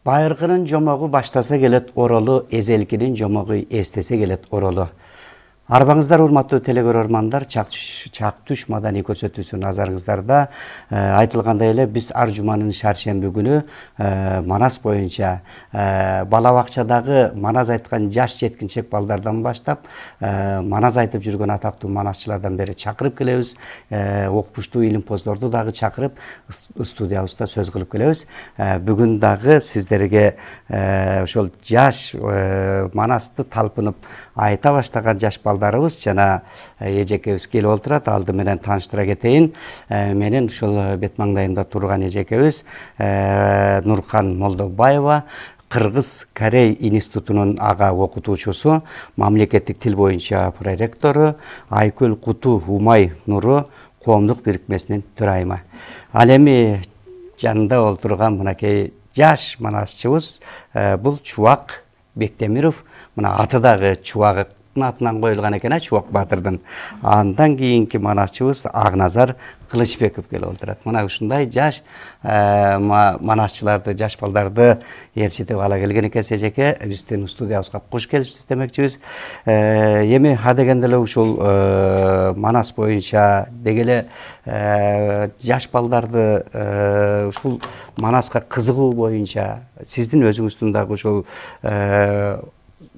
Байыргынын жомогу баштаса келет оролу, эзелкинин жомогу эстесе келет оролу. Арбаңыздар урматтуу телекөрөрмандар, чак түш маданий көрсөтүүсү назарыңыздарда. Айтылгандай эле биз ар жуманын шаршемби күнү Манас боюнча бала бакчадагы Манас айткан жаш жеткинчек балдардан баштап Манас айтып жүргөн атактуу манасчылардан бери чакырып келебиз. Окумуштуу илимпоздорду дагы чакырып студиябызда сөз кылып келебиз. Бүгүн дагы сиздерге ошол жаш Манасты талпынып айта баштаган жаш балдарыбыз жана эжекебиз келип отурат. Алды менен тааныштыра кетейин. Менин ушул бет маңдайымда турган эжекебиз Нуркан Молдобаева, Кыргыз Корей институтунун ага окутуучусу, мамлекеттик тил боюнча проректору, Айкүл Куту Умай Нуру коомдук бирикмесинин төрайымы. Ал эми жанында олтурган мынакей жаш манасчыбыз бул Чубак Бектемиров. Мына аты дагы Чубак атынан коюлган экен, Чубак Батырдын. Андан кийинки манасчыбыз Акназар Кылычбеков келип отурат. Мына ушундай жаш манасчыларды, жаш балдарды ээрчитип ала келген экенсиз эжеке. Биздин студиябызга кош келипсиз демекчибиз. Эми адегенде эле ушул Манас боюнча дегеле жаш балдарды ушул Манаска кызыгуу боюнча сиздин өзүңүздүн дагы ушул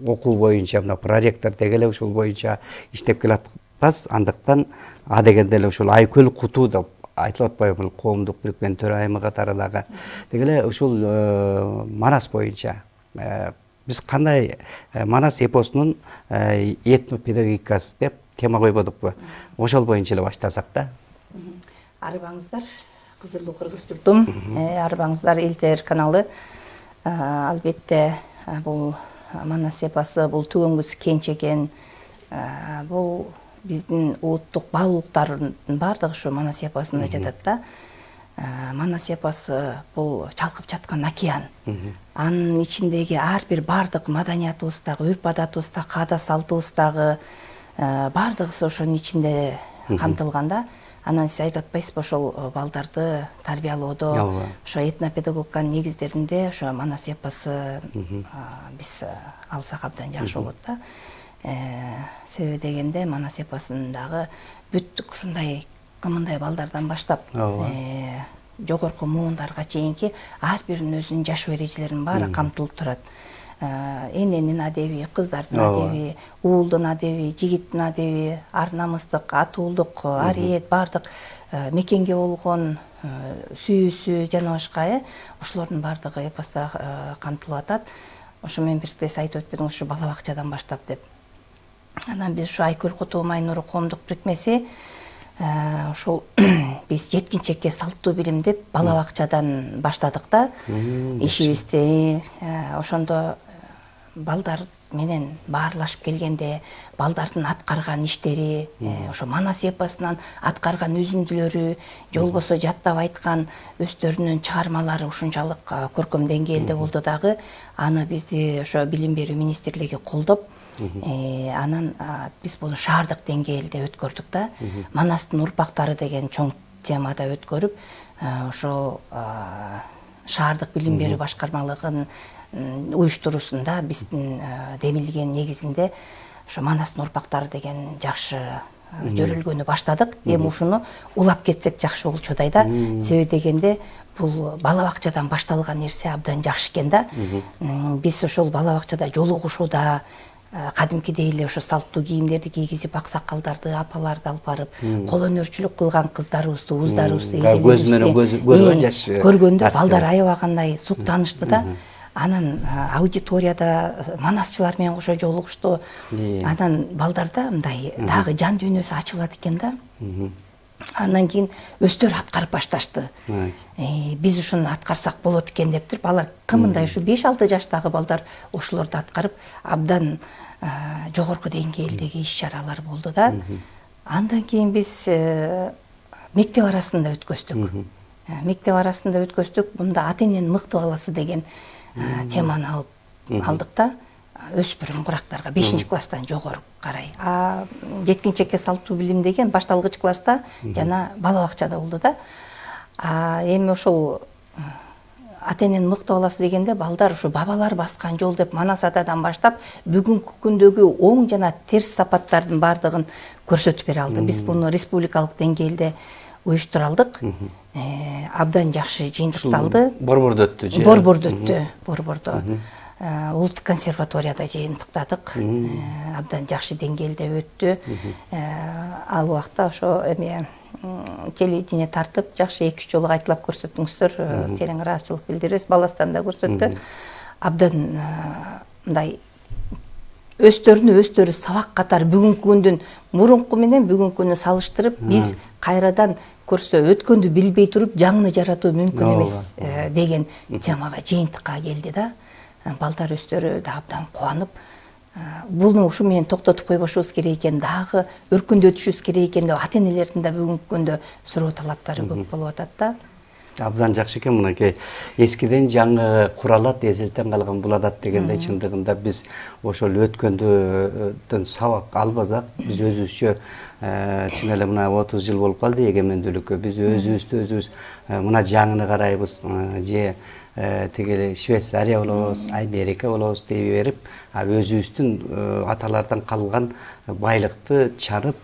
окуу боюнча мына проректор дегеле ушул боюнча иштеп келатканбыз. Андыктан адегенде эле ушул Айкүл Куту деп айтылып атпайбы, коомдук бирикменин төрайымы катарындагы дегеле ушул Манас боюнча биз кандай Манас эпосунун этнопедагогикасы деп тема койбодукпу? Ошол боюнча эле баштасак да. Арбаңыздар, кызырлуу кыргыз журтум, арбаңыздар эл каналы. Албетте бул Манас эпосы бул түгөнгүс кенчеген, бул биздин улуттук баалуулуктардын баардыгы ушу Манас эпосунда жатат да. Манас эпосы бул чалкып жаткан океан. Анын ичиндеги ар бир баардык маданиятыбыздагы, үрп-адатыбыздагы, каада салтыбыздагы баардыгысы ошонун ичинде камтылган да. Анан сиз айтып атпайсызбы, ошол балдарды тарбиялоодо, ошо этнопедагогиканын негиздеринде ошо Манас эпосы биз алсак абдан жакшы болот да. Себеби дегенде Манас эпосундагы бүттүк ушундай кымындай балдардан баштап жогорку муундарга чейинки ар биринин өзүнүн жашоо эрежелеринин баары камтылып турат. Эненин адеби, кыздардын адеби, уулдун адеби, жигиттин адеби, ар намыстык, атуулдук, ариет, баардык мекенге болгон сүйүүсү жана башка ошолордун баардыгы эпоста камтылып атат. Ошо менен бирге сиз айтып өтпөдүңүз, ушу бала бакчадан баштап деп. Анан биз ушу Айкүл Куту Умай Нуру коомдук бирикмеси ошол биз жеткинчекке салттуу билим деп бала бакчадан баштадык да ишибизди. Ошондо балдар менен баарлашып келгенде балдардын аткарган иштери, ошо Манас эпосунан аткарган үзүндүлөрү, же болбосо жаттап айткан өздөрүнүн чыгармалары ушунчалык көркөм деңгээлде болду дагы. Аны бизди ошо Билим берүү министрлиги колдоп, анан биз буну шаардык деңгээлде өткөрдүк да. Манастын урпактары деген чоң темада өткөрүп, ошол шаардык билим берүү башкармалыгынын уюштуруусунда биздин демилген негизинде ошо Манастын урпактары деген жакшы жөрөлгөнү баштадык. Эми ушуну улап кетсек жакшы болчу да. Себеби дегенде бул бала бакчадан башталган нерсе абдан жакшы экен да. Биз ошол бала бакчада жолугушууда кадимкидей эле ошо салттуу кийимдерди кийгизип, аксакалдарды, апаларды алып барып, кол өнөрчүлүк кылган кыздарыбызды, ууздарыбызды, эжелерибизди көргөндө балдар аябагандай суктанышты да. Анан аудиторияда манасчылар менен кошо жолугушту. Анан балдарда мындай дагы жан дүйнөсү ачылат экен да. Андан кийин өздөрү аткарып башташты. Биз ушуну аткарсак болот экен дептир. Балар кымындай ушу 5-6 жаштагы балдар ошолорду аткарып абдан жогорку деңгээлдеги иш-чаралар болду да. Андан кийин биз мектеп арасында өткөздүк. Мектеп арасында өткөздүк. Мында ата-эненин мыкты баласы деген теманы алдык да. Өспүрүм курактарга 5-класстан жогору карай. Жеткинчекке салттуу билим деген башталгыч класста жана бала бакчада болду да. Эми ошол ата-энен мыкты боласыз дегенде балдар ушу бабалар баскан жол деп Манас атадан баштап бүгүнкү күндөгү оң жана терс сапаттардын баардыгын көрсөтүп бере алды. Биз буну республикалык деңгээлде уюштура алдык. Абдан жакшы жыйынтыкталды. Борбордо өттү же? Борбордо өттү. Борбордо. Улуттук консерваторияда жыйынтыктадык. Абдан жакшы деңгээлде өттү. Ал убакта ошо эме телевидение тартып, жакшы 2-3 жолу кайталап көрсөттүңүздөр. Терең ыраазычылык билдиребиз. Баластан да көрсөттү. Абдан мындай өздөрү сабак катары бүгүнкү күндүн мурунку менен бүгүнкүнү салыштырып, биз кайрадан көрсө өткөндү билбей туруп жаңыны жаратуу мүмкүн эмес деген жамага жыйынтыкка келди да. Балдар өздөрү да абдан кубанып, буну ушу менен токтотуп койбошубуз керек экен, дагы өркүндөтүшүбүз керек экен деп ата-энелердин да бүгүнкү күндө суроо талаптары көп болуп атат да. Абдан жакшы экен, мынакей эскиден жаңы куралат, эзелтен калган булатат дегенде чындыгында биз ошол өткөндөн сабак албасак, биз өзүбүзчө чын эле мына 30 жыл болуп калды эгемендүүлүккө, биз өзүбүз мына жаңыны карайбыз, же тиги Швейцария болобуз, Америка болобуз дей берип, өзүбүздүн аталардан калган байлыкты чарып,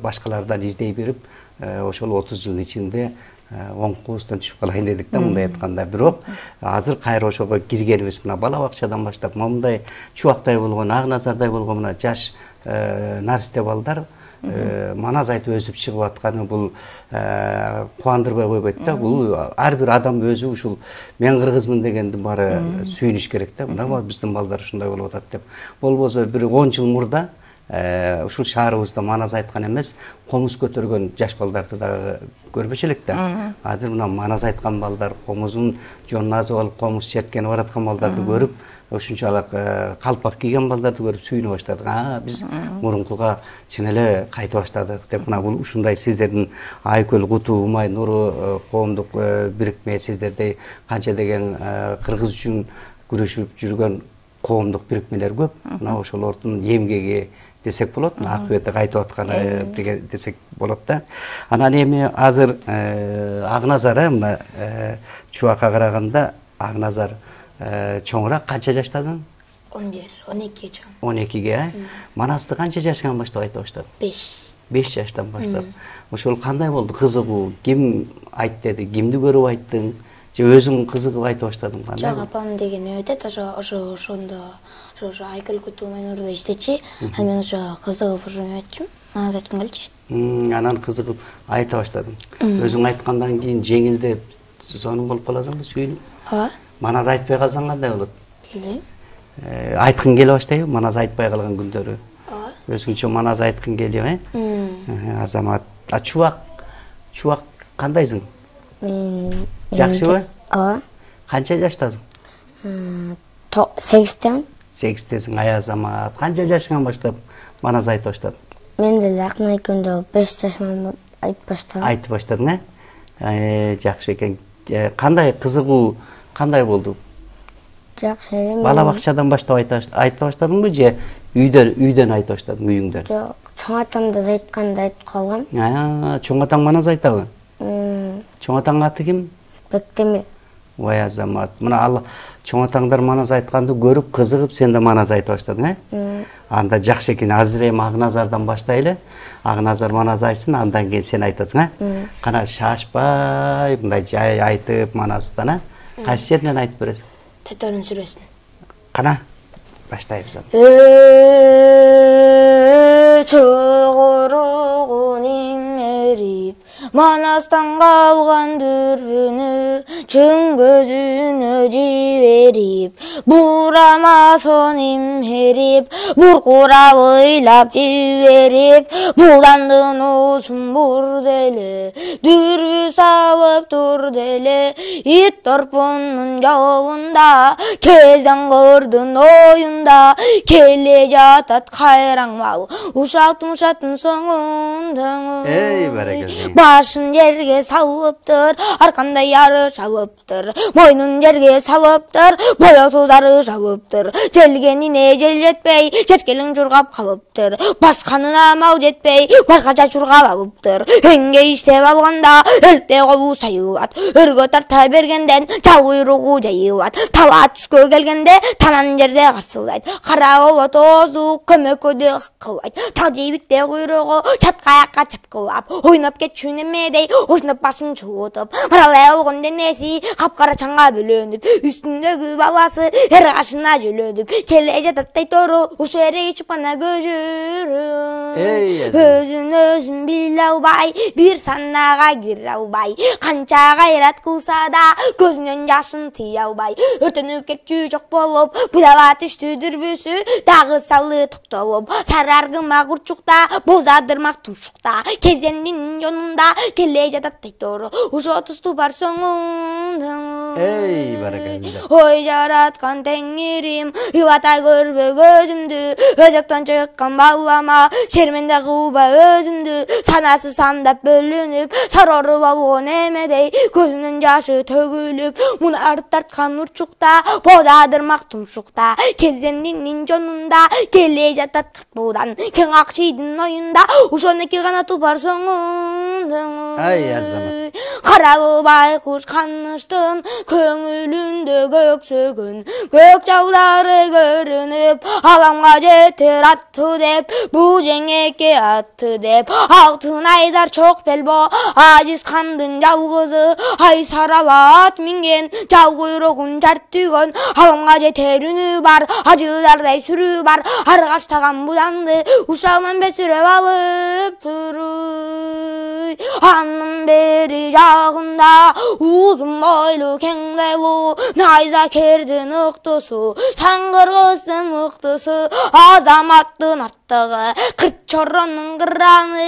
башкалардан издей берип, ошол 30 жылдын ичинде оң куустан түшүп калайын дедик да, мындай айтканда. Бирок азыр кайра ошого киргенибиз, мына бала бакчадан баштап, мындай чубактай болгон, Акназардай болгон мына жаш наристе балдар Манас айтып өсүп чыгып атканы бул кубандырбай койбойт да. Бул ар бир адам өзү ушул мен кыргызмын дегендин баары сүйүнүш керек да. Мына биздин балдар ушундай болуп атат деп. Болбосо бир 10 жыл мурда ушул шаарыбызда Манас айткан эмес, комуз көтөргөн жаш балдарды дагы көрбөчү элек да. Азыр мына Манас айткан балдар, комузун жонуна азып алып комуз черткенип бараткан балдарды көрүп, ушунчалык калпак кийген балдарды көрүп сүйүнө баштадык. Биз мурункуга чын эле кайта баштадык деп, мына бул ушундай сиздердин Айкөл, Куту, Умай, Нуру коомдук бирикме, сиздердей канча деген кыргыз үчүн күрөшүп жүргөн коомдук бирикмелер көп. Мына ошолордун эмгеги десек болот, акыбети кайтып атканы десек болот да. Анан эми азыр Акназар, мына чубакка караганда Акназар чоңураак, канча жаштадың? 11, 12 жашам. 12ге, Манасты канча жашынан баштап айта баштадың? 5. 5 жаштан баштап. Ошол кандай болду? Кызыгуу, ким айт деди? Кимди көрүп айттың? Же өзүң кызыгып айта баштадың? Жок, апам деген өтөт, ошондо ошо Айкөл, Куту, Умай, Нурда иштечи. Анан мен ошо кызыгып ошо өтчүм. Манас айткым келчү. Анан кызыгып айта баштадың. Өзүң айткандан кийин жеңилдеп сонун болуп каласыңбы, сүйүнүп? Ооба. Манас айтпай калсаң кандай болот? Билбейм. Айткың келе баштайбы, Манас айтпай калган күндөрү? Ооба. Өзүңчө Манас айткың келеби? Азамат, чубак кандайсың? Жакшыбы? Ооба. Канча жаштасың? 8тен. 8тесиң. Ай Азамат, канча жашыңан баштап Манас айта баштадың? Мен деле акын экөөндө 5 жашыман айтып баштадым. Айтып баштадың, жакшы экен. Кандай кызыгуу, кандай болду? Жакшы эле. Бала бакчадан баштап айта баштадыңбы же үйдөн айта баштадың, үйүңдөн? Жок, чоң атамда да айтканды айтып калгам. Чоң атаң Манас айтабы? Чоң атаң аты ким? Бектемир. Ой Азамат, мына ал чоң атаңдар Манас айтканды көрүп, кызыгып, сен да Манас айта баштадың, Анда жакшы экен. Азыр эми Акназардан баштайлы. Акназар Манас айтсын, андан кийин сен айтасың, Кана шашпай, мындай жай айтып Манастан, Кайсы жерден айтып бересиң? Тетөрүн сүрөсүн. Кана баштайбыз. Чогорогун имерип, Манастан калган дүрбүнү чың көзүнө жиберип, бурамасын имерип, буркурап ыйлап жиберип, буландын уусун бур деле, дүрбү сабып тур деле, ит торпунун жабында, кезең кырдын оюнда, келе жатат кайраң мал, ушаттын соңунда. Эй, баракелде. Башын жерге салыптыр, аркандай яры шабыптыр, мойнун жерге салыптыр, бояусыздары жабыптыр. Желгеніне жел жетпей, жеткелің жұрғап қалыптыр. Басқанына мал жетпей, басқаша жұрғап алыптыр. Әңге іштеп алғанда, әлте қолу сайылат. Үргі тарта бергенден, жал құйрығы жайылат. Тала түске келгенде, таман жерде қарсылайды. Қара олы тозу, көмек көде қылайды. Тал жейбікте құйрығы, чатқаяққа чапқылап. Ойнап кет чүнемедей, осынып башын жуытып. Маралай олғын денесі, қапқара чаңға бөлөніп. Үстіндегі баласы, әр қашына жөлөніп. Келе жататтай тору, ұшы әрі шықпана көжірі. Өзін біл албай, бір саннаға кір албай. Қанша қайрат қылса да, көзінен жашын тый албай. Өртініп кетчі жоқ болып, бұдава түшті дүрбісі, дағы салы тұқталып. Сарарғыма құрчықта, бозадырмақ тұмшықта. Кезендінің жонында, келе жататтай тору, ұшы тұсты бар соңын. Ей, баракалла. Ой жаратқан тәңірім, ұвата көрбе көзімді. Өзектен шыққан балама, шерменде қуба өзімді. Санасы сандап бөлініп, сарорып алған емедей, көзімнің жашы төгіліп. Мұнар тартқан ұрчықта, бозадырмақ тұмшықта. Кезендінің жонында, келе жатат қыртбудан. Кен ақшидың ойында, ұшонекі ғана тупар соңын. Ай, азамат. Қаралы байқұш қаныштың, көңілінде көксөгін. Көк жаулары көрініп, аламға жетер атты деп, бұл жеңеке атты деп. Алтын айдар чоқ белбо, азиз қандың жалғызы, ай сарала ат минген, жау құйрығын жарт түйген. Аламға жетер үні бар, ажылардай сүрі бар, арғаштаған бұданды, ұшағынан бесіріп алып тұрый. Анның бері жағында, uzun boylu kengdelu, найза кердің ұқтысы, саңғырғыстың ұқтысы, азаматтың артығы, қырт чорронның қыраны,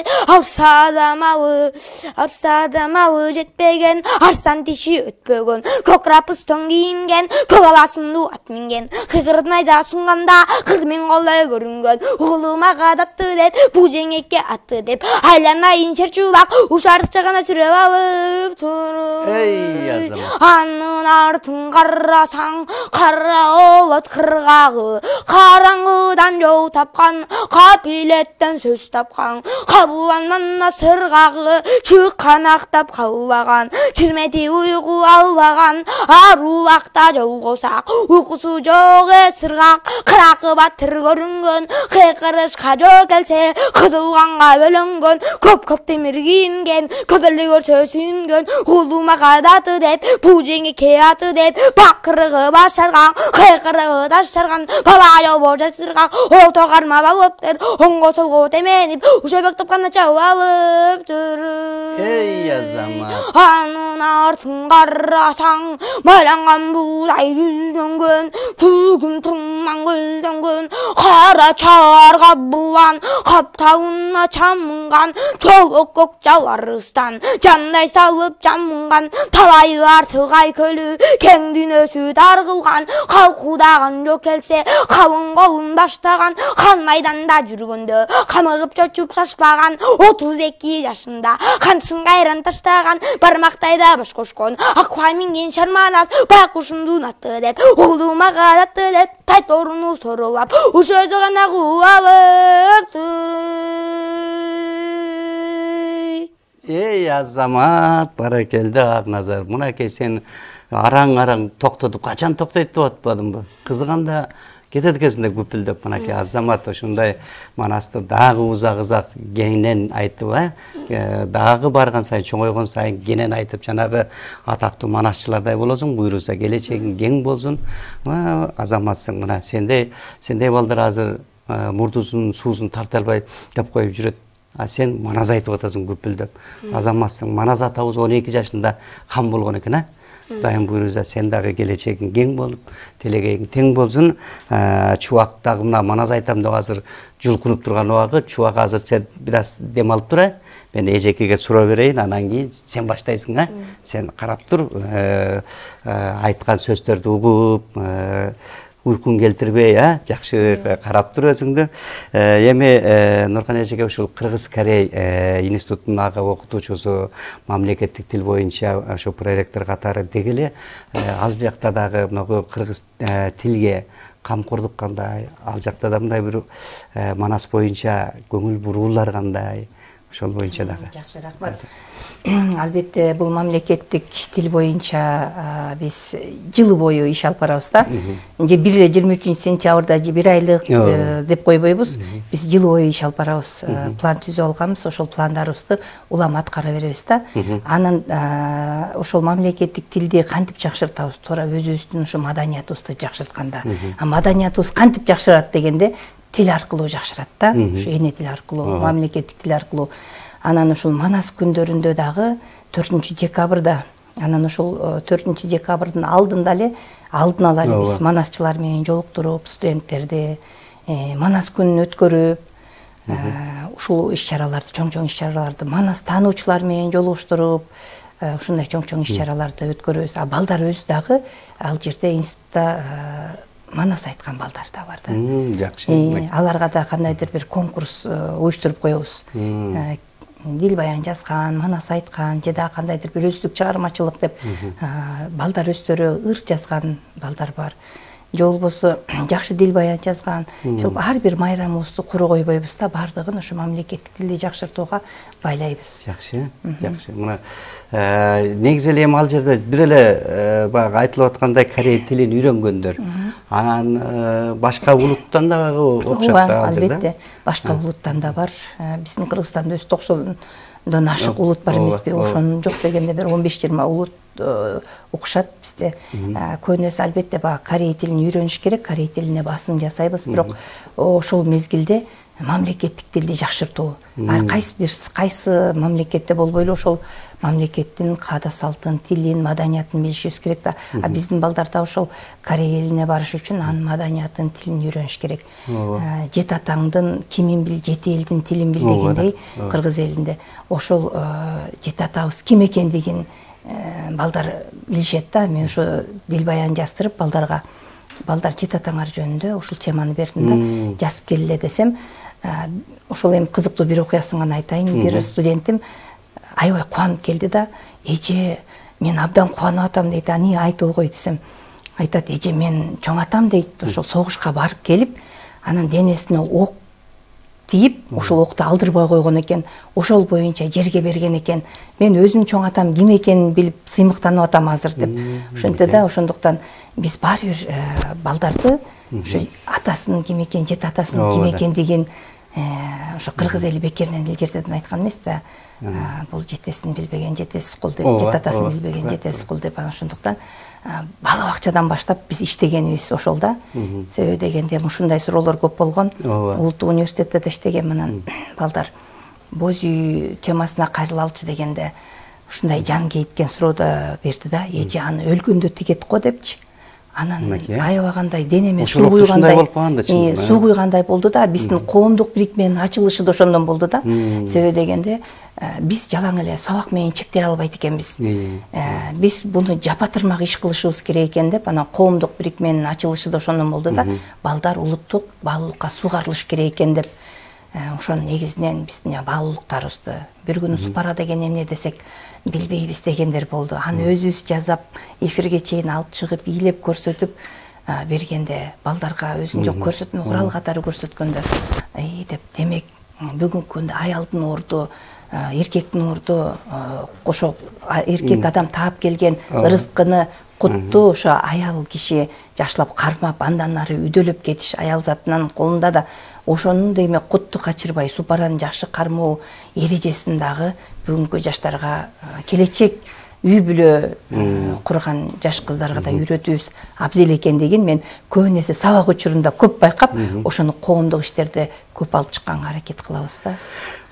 арсадамауы жетпеген, арсан тиші өтпеген, көк рапыстың киінген, көк аласынды ат минген, қиғырд найза сұңғанда, қырмен қолай көрінген, ұғылыма қадатты деп, бұл жеңекке атты деп, айланайын шерчубақ, ұшарықшағана сүріп алып тұрып. Ей, азамат. Анның артын қарасаң, қара олат қырғағы, қараңғыдан жау тапқан, қапилеттен сөз тапқан, қабуанманна сырғағы, шыққан ақтап қалбаған, чірметі ұйқы албаған, ару ақта жау қосақ, ұйқысы жоқ сырғақ, қырақы батыр көрінген, қиқырыш қажо келсе, қызылғанға бөлінген, көп темір киінген, көпелі көрсе сүйінген, ұлыма қадаты деп, бұл жеңе кеяты деп, бақырығы башарған, қиқырығы ташарған, балайау божар сырған, ол тоғарма балыптыр, оңғы солғы теменіп, ұшабек топқанна чау алып тұрып. Ей, азамат. Анын артын қарасаң, майланған бұлай жүзінген, бүгін тұрман көзденген, қара чарға бұлан, қаптауына чамынған, чолық көк жау арыстан, жандай салып жамынған, талайы артық айкөлі, кең дүнөсі дарғылған, қалқудаған жоқ келсе, қалың қолын баштаған, қан майданда жүргенді, қамығып чөчіп шашпаған, 32 жашында, қаншын қайран таштаған, бармақтайда баш қошқан, аққа минген шарманас, байқұшынды ұнатты деп, ұлдыма қадатты деп, тайт орыны сорылап, ұш өзі ғана қуалып тұрып. Ей, азамат, баракелді Ақназар. Мұнакей сен араң тоқтадып, қачан тоқтайды деп атпадың ба? Қызығанда кетеді кезінде көпілдіп, мұнакей азамат ошындай манасты дағы ұзақ кеңінен айтты ба? Дағы барған сайын, чоңойған сайын кеңінен айтып, жаңағы атақты манасшылардай боласың, бұйырса келешегің кең болсын. Азаматсың, мұна сендей балдар азыр мұрдысын, суысын тарталбай деп қойып жүреді. Сен маназ айтып атасың көпілдіп. Азаматсың, маназ атауыз 12 жашында қан болған екен, дайын бұйырса сен дағы келешегің кең болып, телегейің тең болсын. Чуақтағы мына маназ айтам деп азыр жұлқынып тұрған уақыт, чуақ азыр сен біраз демалып тұр. Мен ежекеге сұра берейін, анан кейін сен баштайсың, сен қарап тұр, айтқан сөздерді ұғып, уйкуң келтирбей, жакшы карап тур өзүңдү. Эми Нуркан эжеге ушул Кыргыз-Корей институтунун окутуучусу, мамлекеттик тил боюнча ошо проректор катары дегеле, ал жакта дагы мынагу кыргыз тилге камкордук кандай, ал жакта да мындай бир Манас боюнча көңүл буруулар кандай, ошол боюнча дагы. Жакшы, рахмат. Албетте бул мамлекеттик тил боюнча биз жыл бою иш алып барабыз да. Же 23-сентябрда же 1 айлык деп койбойбуз. Биз жыл бою иш алып барабыз. План түзүп алганбыз, ошол пландарыбызды улам аткара беребиз да. Анан ошол мамлекеттик тилди кантип жакшыртабыз? Туура өзүбүздүн ошо маданиятыбызды жакшыртканда. Маданиятыбыз кантип жакшырат дегенде тил аркылуу жакшырат да. Ошо эне тил аркылуу, мамлекеттик тил аркылуу. Анан ошол Манас күндөрүндө дагы 4-декабрда, анан ошол 4-декабрдын алдында эле алдын ала биз манасчылар менен жолуктуруп, студенттерди Манас күнүн өткөрүп, ушул иш-чараларды, чоң-чоң иш-чараларды Манас таануучулар менен жолугуштуруп, ушундай чоң-чоң иш-чараларды өткөрөбүз. А балдар өзү дагы ал жерде институтта Манас айткан балдар да бар да. Жакшы. Аларга да кандайдыр бир конкурс уюштуруп коебуз. Дил баян жазган, Манас айткан, же да кандайдыр бир өздүк чыгармачылык деп балдар өздөрү ыр жазган балдар бар. Же болбосо жакшы дил баян жазган. Ошол ар бир майрамыбызды куру койбойбуз да, бардыгын ошо мамлекеттик тилди жакшыртууга байлайбыз. Жакшы, жакшы. Мына негизи эле эми ал жерде бир эле баягы айтылып аткандай корей тилин үйрөнгөндөр, анан башка улуттан да окшоп да ал жерде. Албетте, башка улуттан да бар. Биздин Кыргызстанда өзү 90 ашык улут бар эмеспи? Ошонун жок дегенде бир 15-20 улут окушат бизде. Көбүнөсү албетте баягы корей тилин үйрөнүш керек, корей тилине басым жасайбыз, бирок ошол мезгилде мамлекеттик тилди жакшыртуу. Кайсы мамлекетте болбойлу ошол мамлекеттин каада салтын, тилин, маданиятын билишибиз керек да. А биздин балдар да ошол корей элине барыш үчүн анын маданиятын, тилин үйрөнүш керек. Жет атаңдын кимин бил, жет элдин тилин бил дегендей, Кыргыз элинде ошол жет атабыз ким экендигин балдар билишет да. Мен ошо дил баян жаздырып балдарга, балдар жет атаңар жөнүндө ушул теманы бердим да, жазып келе десем, ошол эми кызыктуу бир окуясын гана айтайын. Бир студентим аябай кубанып келди да, эже мен абдан кубанып атам дейт. Ани айтып койгой десем, айтат, эже мен чоң атам дейт, ошол согушка барып келип, анан денесине ок тиип, ошол окту алдырбай койгон экен, ошол боюнча жерге берген экен. Мен өзүм чоң атам ким экенин билип сыймыктанып атам азыр деп. Ошентсе да, ошондуктан биз баары бир балдарды ошо атасынын ким экенин, жет атасынын ким экендигин ошо Кыргыз эли бекеринен илгертеден айткан эмес да. Бул жетесин билбеген жетесиз кул деп, жет атасын билбеген жетесиз кул деп. Ошондуктан бала бакчадан баштап биз иштегенибиз ошол да. Себеби дегенде ушундай суроолор көп болгон. Улуттук университетте да иштеген, анан балдар боз үй темасына кайрылалчы дегенде ушундай жан кейиткен сурооду берди да. Эже аны өлгөндө тигет го депчи. Анан аябагандай денеме суу куйгандай болду да. Биздин коомдук бирикменин ачылышы да ошондон болду да. Себеби дегенде биз жалаң эле сабак менен чектеле албайт экенбиз. Биз буну жапа-тырмак иш кылышыбыз керек экен деп, анан коомдук бирикменин ачылышы да ошондон болду да. Балдар улуттук баалуулукка сугарылыш керек экен деп. Ошонун негизинен биздин баалуулуктарыбызды бир күнү супара деген эмне десек билбейбиз дегендер болду. Аны өзүбүз жазап, эфирге чейин алып чыгып, бийлеп көрсөтүп бергенде балдарга өзүн жок көрсөтмө курал катары көрсөткөндө деп, демек бүгүнкү күндө аялдын орду, эркектин орду, ошо эркек адам таап келген ырыскыны кутту ошо аял киши жакшылап кармап, андан ары үдөлөп кетиш аял затынын колунда да. Ошонун демек кутту качырбай, супараны жакшы кармоо эрежесин дагы бүгүнкү жаштарга, келечек үй бүлө курган жаш кыздарга да үйрөтүүбүз абзел экендигин мен көбүн эсе сабак учурунда көп байкап, ошону коомдук иштерде көп алып чыкканга аракет кылабыз да.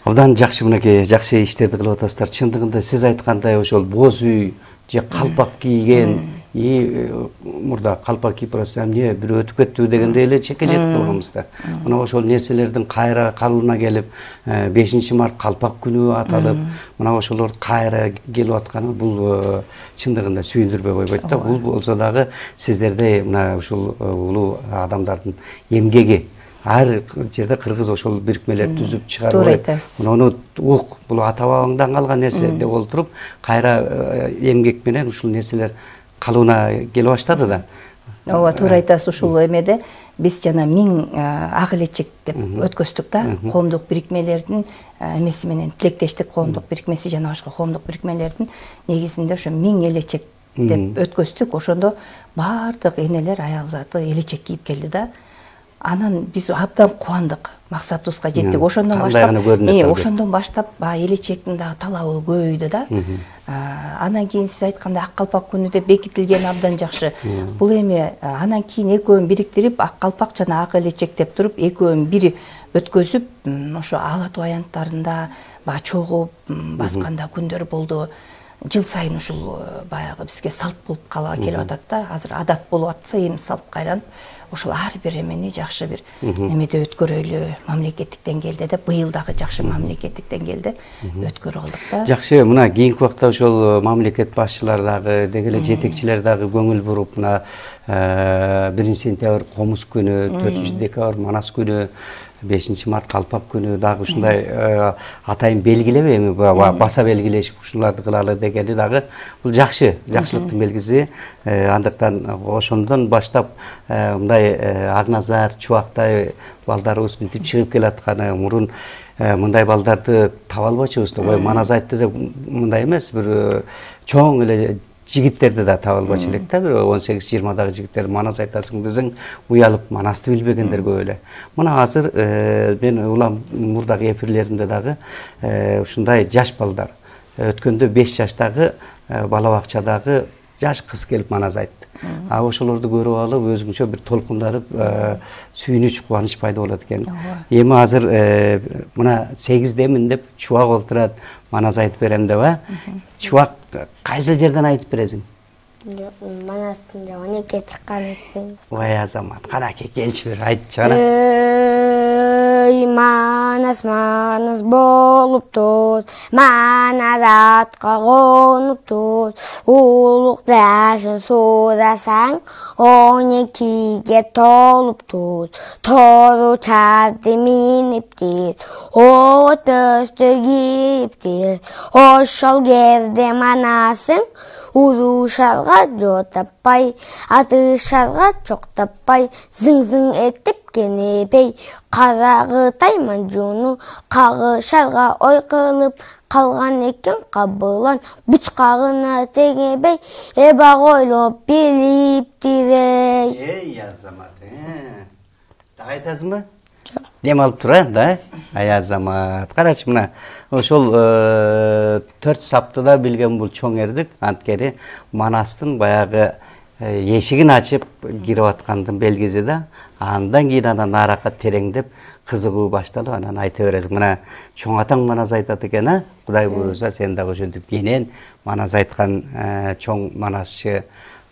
Абдан жакшы, мынакей жакшы иштерди кылып атасыздар. Чындыгында сиз айткандай ошол боз үй же калпак кийген мурда калпак кийип эмне бир өтүп кеттиби дегендей эле чекежет кылганбызда. Мына ошол нерселердин кайра калыбына келип 5 март калпак күнү аталып, мына ошолор кайра келип атканы бул чындыгында сүйүндүрбөй койбойт да. Бул болсо дагы сиздерде мына ушул улуу адамдардын эмгеги. Ар жерде кыргыз ошол бирикмелер түзүп чыгарып, муну ук бул ата бабаңдан калган нерсе деп олтуруп, кайра эмгек менен ушул нерселер калыбына келип баштады да. Ооба, туура айтасыз. Ушул эмеде биз жана 1000 ак элечек деп өткөздүк да. Коомдук бирикмелердин эмеси менен тилектештик коомдук бирикмеси жана башка коомдук бирикмелердин негизинде ошо 1000 элечек деп өткөздүк. Ошондо баардык энелер аял заты элечек кийип келди да. Анан биз абдан кубандык, максатыбызга жеттик. Ошондон баштап элечектин дагы талабы көбөйдү да. Анан кийин сиз айткандай ак калпак күнү деп бекитилген абдан жакшы. Бул эми анан кийин экөөнү бириктирип, ак калпак жана ак элечек деп туруп, экөөнү бири өткөзүп, ошо ала туу аянттарында чогуп басканда күндөр болду. Жыл сайын ушул баягы бизге салт болуп кала келип атат да. Азыр адат болуп атса, эми салт кайранып, ошол ар бир эмени жакшы бир эмеде өткөрөлү мамлекеттик деңгээлде да. Быйыл дагы жакшы мамлекеттик деңгээлде өткөрүп алдык да. Жакшы, мына кийинки убакта ошол мамлекет башчылар дагы, деги эле жетекчилер дагы көңүл буруп, мына 1 сентябрь комуз күнү, 4 декабрь манас күнү, 5 март калпак күнү дагы ушундай атайын белгилеби, эми баса белгилешип ушуларды кылалы дегени дагы бул жакшы, жакшылыктын белгиси. Андыктан ошондон баштап мындай Акназар, Чубактай балдарыбыз мынтип чыгып келатканы, мурун мындай балдарды таба албачыбыз да. Манас айтты деп мындай эмес, бир чоң эле жигиттерди да таба албачу элек да. Бир 18-20дагы жигиттер манас айтасың десең, уялып манасты билбегендер көп эле. Мына азыр мен улам мурдагы эфирлеримде дагы ушундай жаш балдар, өткөндө 5 жаштагы бала бакчадагы жаш кыз келип манас айтты. Ошолорду көрүп алып, өзүңчө бир толкунданып, сүйүнүч, кубаныч пайда болот экен. Эми азыр мына 8демин деп Чубак олтурат, манас айтып берем деп, Чубак кайсыл жерден айтып бересиң? Манастын 12 чыккан экен. Ой азамат, канаке келчи бир айтчы ана. Манас, манас болуп тот, манас атка конуп тот, улук жашын сурасаң, 12ге толуп тот, тору чарды минип тет, от бөстө кийип тет, ошол кезде манасың, урушарга жол таппай, атышарга чок таппай, зың-зың этип кенебей, карагытай манжуну кагышарга ой кылып калган экен кабылан, бучкагына тегебей, эбак ойлоп билиптирей. Эй, азамат, так айтасыңбы? Жок. Дем алып тура, да? Ай азамат, карачы мына, ошол 4 саптыда билген бул чоң эрдик, анткени манастын баягы эшигин ачып кирип аткандын белгиси да. Андан кийин анан арака тереңдеп кызыгуу башталып, анан айта бересиң. Мына чоң атаң манас айтат экен, Кудай буйруса сен дагы ошентип кенен манас айткан чоң манасчы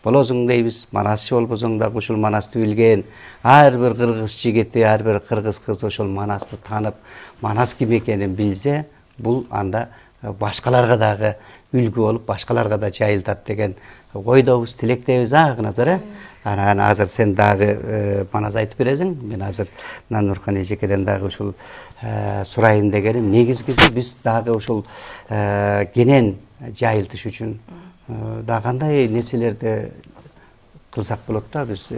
болосуң дейбиз. Манасчы болбосоң дагы ушул манасты билген ар бир кыргыз жигити, ар бир кыргыз кызы ошол манасты таанып, манас ким экенин билсе, бул анда башкаларга дагы үлгү болуп, башкаларга да жайылтат деген ойдобуз, тилектебиз, Акназар. Анан азыр сен дагы манас айтып бересиң. Мен азыр Нуркан эжекеден дагы ушул сурайын дегеним, негизгиси биз дагы ушул кенен жайылтыш үчүн дагы кандай нерселерди кылсак болот да. Биз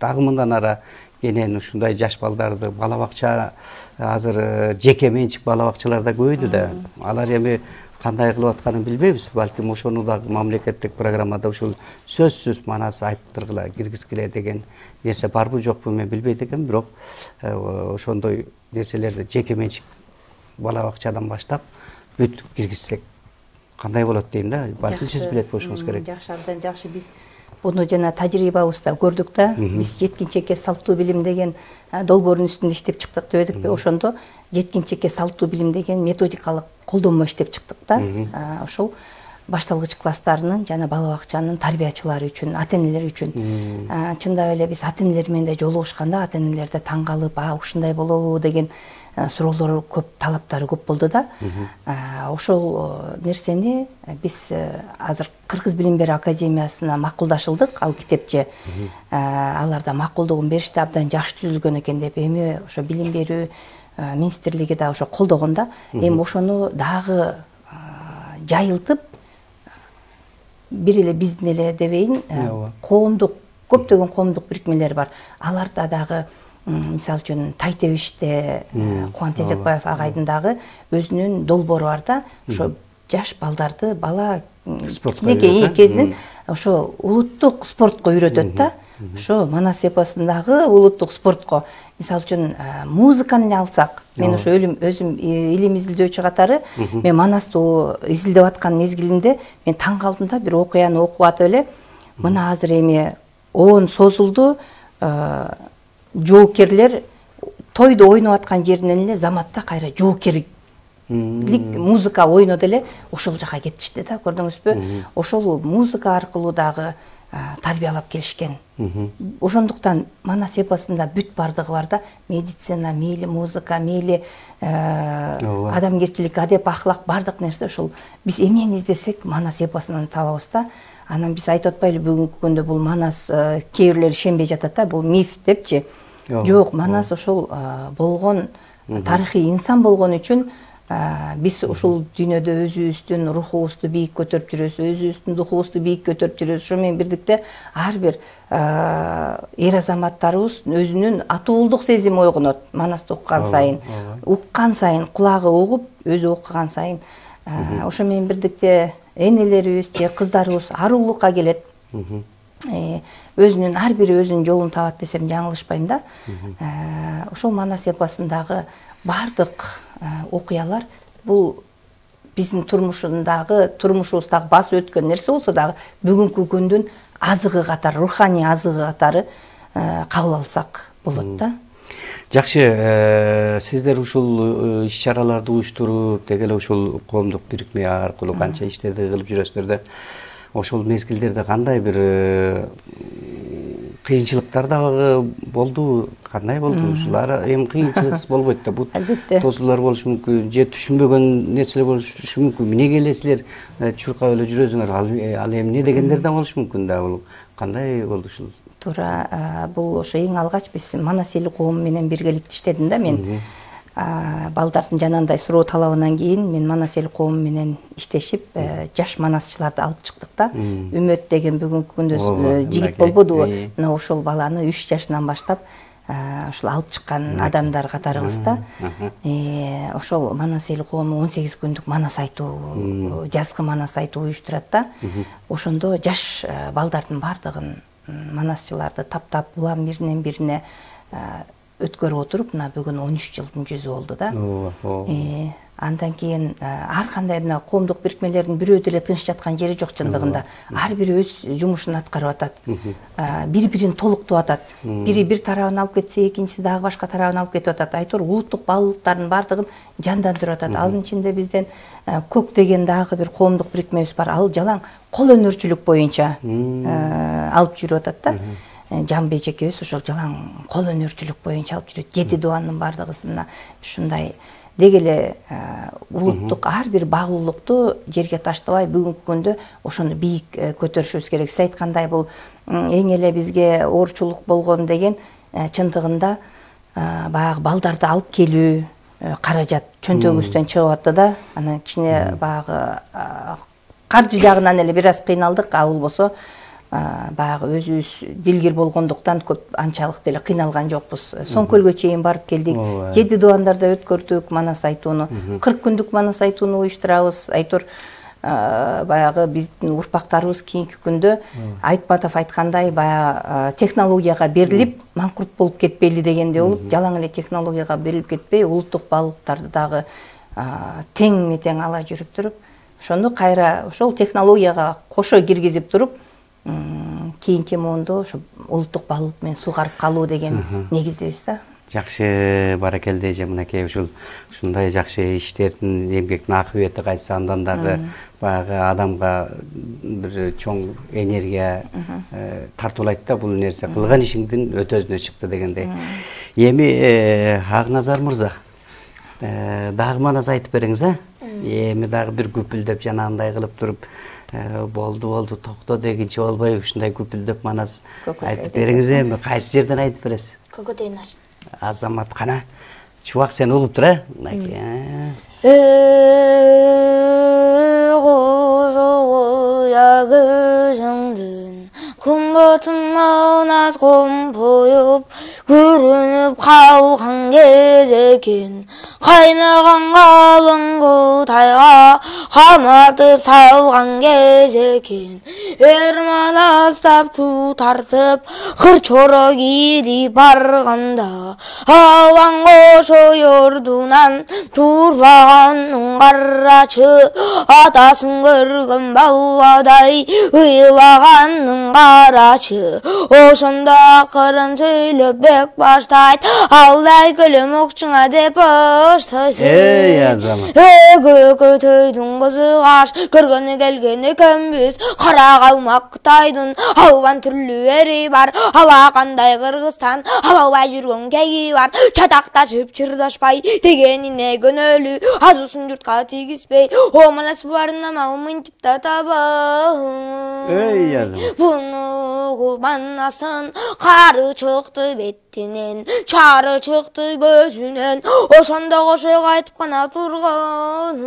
дагы мындан ара кенен ушундай жаш балдарды бала бакча, азыр жеке менчик бала бакчаларда көбөйдү да. Алар эми кандай кылып атканын билбейбиз. Балким ошону дагы мамлекеттик программада ушул сөзсүз манас айттыргыла, киргизгиле деген нерсе барбы жокпу мен билбейт экенмин, бирок ошондой нерселерди жеке менчик бала бакчадан баштап бүт киргизсек кандай болот дейм да. Балким сиз билет болушуңуз керек. Жакшы, абдан жакшы. Биз буну жана тажрыйбабызда көрдүк да. Биз жеткинчекке салттуу билим деген долбоордун үстүндө иштеп чыктык дебедикпи? Ошондо жеткинчекке салттуу билим деген методикалык колдонмо иштеп чыктык да. Ошол башталгыч класстарынын жана бала бакчанын тарбиячылары үчүн, ата энелер үчүн. Чындап эле биз ата энелер менен да жолугушканда ата энелер да таң калып, ушундай болобу деген суроолор көп, талаптары көп болду да. Ошол нерсени биз азыр Кыргыз билим берүү академиясына макулдашылдык, ал китепче. Алар да макулдугун беришти, абдан жакшы түзүлгөн экен деп. Эми ошо билим берүү министрлиги да ошо колдогон да. Эми ошону дагы жайылтып, бир эле биздин эле дебейин, коомдук, көптөгөн коомдук бирикмелер бар. Аларда дагы мисалы үчүн Тайтебиште Кубан Тезекбаев агайдын дагы өзүнүн долбоору бар да. Ошо жаш балдарды, бала кичинекей кезинен ошо улуттук спортко үйрөтөт да. Ошо Манас эпосундагы улуттук спортко, мисалы үчүн музыканы эле алсак, мен ошо өзүм илим изилдөөчү катары мен Манасты изилдеп аткан мезгилинде мен таң калдым да, бир окуяны окуп атып эле, мына азыр эми 10 созулду, жоокерлер тойду ойноп аткан жеринен эле заматта кайра жоокерлик музыка ойноду эле ошол жака кетишти да, көрдүңүзбү? Ошол музыка аркылуу дагы тарбиялап келишкен. Ошондуктан Манас эпосунда бүт бардыгы бар да, медицина, мейли музыка, мейли адамгерчилик, адеп, ахлак, бардык нерсе ошол биз эмнени издесек Манас эпосунан табабыз да. Анан биз айтып атпайлы, бүгүнкү күндө бул Манас кээ бирлер ишенбей жатат да, бул миф депчи. Жок, Манас ошол болгон тарыхый инсан болгон үчүн биз ушул дүйнөдө өзүбүздүн рухубузду бийик көтөрүп жүрөбүз, өзүбүздүн духубузду бийик көтөрүп жүрөбүз. Ошо менен бирдикте ар бир эр азаматтарыбыз өзүнүн атуулдук сезими ойгонот. Манасты уккан сайын, кулагы угуп, өзү окуган сайын. Ошо менен бирдикте энелерибиз же кыздарыбыз арулукка келет. Өзүнүн ар бири өзүнүн жолун табат десем жаңылышпайм да. Ошол Манас эпосундагы бардык окуялар бул биздин турмушубуздагы басып өткөн нерсе болсо дагы бүгүнкү күндүн азыгы катары, руханий азыгы катары кабыл алсак болот да. Жакшы, сиздер ушул иш-чараларды уюштуруп, деги эле ушул коомдук бирикме аркылуу канча иштерди кылып жүрөсүздөр да. Ошол мезгилдерде кандай бир кыйынчылыктар дагы болду, кандай болду? Ушулар эми кыйынчылыксыз болбойт да. Бут тосуулар болушу мүмкүн, же түшүнбөгөн нерселер болушу мүмкүн. Эмнеге эле силер чуркап эле жүрөсүңөр? Ал эмне дегендер да болушу мүмкүн да. Бул кандай болду ушул? Туура, бул ошо эң алгач биз Манас эли коому менен биргеликте иштедим да мен. Балдардын жанагындай суроо талабынан кийин мен Манас эли коому менен иштешип, жаш манасчыларды алып чыктык да. Үмөт деген бүгүнкү күндө жигит болбодубу? Мына ошол баланы 3 жашынан баштап ошол алып чыккан адамдар катарыбыз да. Ошол Манас эли коому 18 күндүк манас айтуу, жазгы манас айтуу уюштурат да. Ошондо жаш балдардын бардыгын манасчыларды таптап, улам биринен бирине өткөрүп отуруп, мына бүгүн 13 жылдын жүзү болду да. Андан кийин ар кандай мына коомдук бирикмелердин бирөө деле тынч жаткан жери жок чындыгында. Ар бири өз жумушун аткарып атат. Бири-бирин толуктуп атат. Бири бир тарабын алып кетсе, экинчиси дагы башка тарабын алып кетип атат. Айтор улуттук баалуулуктардын бардыгын жандандырып атат. Анын ичинде бизден Көк деген дагы бир коомдук бирикмебиз бар. Ал жалаң кол өнөрчүлүк боюнча алып жүрүп атат да. Жамбы эжекебиз ошол жалаң кол өнөрчүлүк боюнча алып жүрөт. 7 дуанын бардыгысына ушундай деги эле улуттук ар бир багуулукту жерге таштабай бүгүнкү күндө ошону бийик көтөрүшүбүз керек. Сиз айткандай бул эң эле бизге оорчулук болгон деген чындыгында баягы балдарды алып келүү каражат чөнтөгүбүздөн чыгып атты да. Анан кичине баягы каржы жагынан эле бир аз кыйналдык, а болбосо баягы өзүбүз дилгир болгондуктан көп анчалык деле кыйналган жокпуз. Соңкөлгө чейин барып келдик. 7 дуандарда өткөрдүк манас айтууну. 40 күндүк манас айтууну уюштурабыз. Айтор баягы биздин урпактарыбыз кийинки күндө Айтматов айткандай баягы технологияга берилип, маңкурт болуп кетпейли дегенде болуп, жалаң эле технологияга берилип кетпей, улуттук баалуулуктарды дагы тең метең ала жүрүп туруп, ошону кайра ошол технологияга кошо киргизип туруп, кийинки муундо ошо улуттук баалуулук менен сугарып калуу деген негиздебиз да. Жакшы, баракелде эже, мынакей ушундай жакшы иштердин, эмгектин акыбети кайсы, андан дагы баягы адамга бир чоң энергия тартуулайт да, бул нерсе кылган ишиңдин өтөзүнө чыкты дегендей. Эми Акназар мырза, дагы манас айтып бериңиз, эми дагы бир күпүлдөп жанагындай кылып туруп, болду токто дегенче болбой, ушундай күпүлдөп манас айтып бериңиз, эми кайсы жерден айтып бересиз? Көкөтөйүн аш. Азамат кана, чубак сен угуп тур, 고소야 그정든 군것은 만나서 곰보엽 구르는 가오한 게제긴 가이나간 가방 구다야 가마듭 사오간 게제긴 에르마나 스탑투 타르습 흐르초럭이 바르간다 하왕고소 요르두난 둘바간 능가라츠 아다승거르건 바우아다이 의와간 능가라츠 오션다 그런 söyle bek baştayt Alday gülüm okçuna de baştayt Ey azamın Gökötöydün kızı kaş Kırgını gelgeni kömbüz Kara kalmak Kıtaydın Havvan türlü eri var Hava kanday Kırgızstan Hava bay жүргөн keyi var Çataktaşıp çırdaşpay Degenine gönölü Azusun yurtka tigizbey Omanas barınama Mıntip da tabağın Ey azamın Bunu kumanasın Karı çıktı betinden Çarı çıktı gözünden Oşanda koşuya kayıtıp kana turgan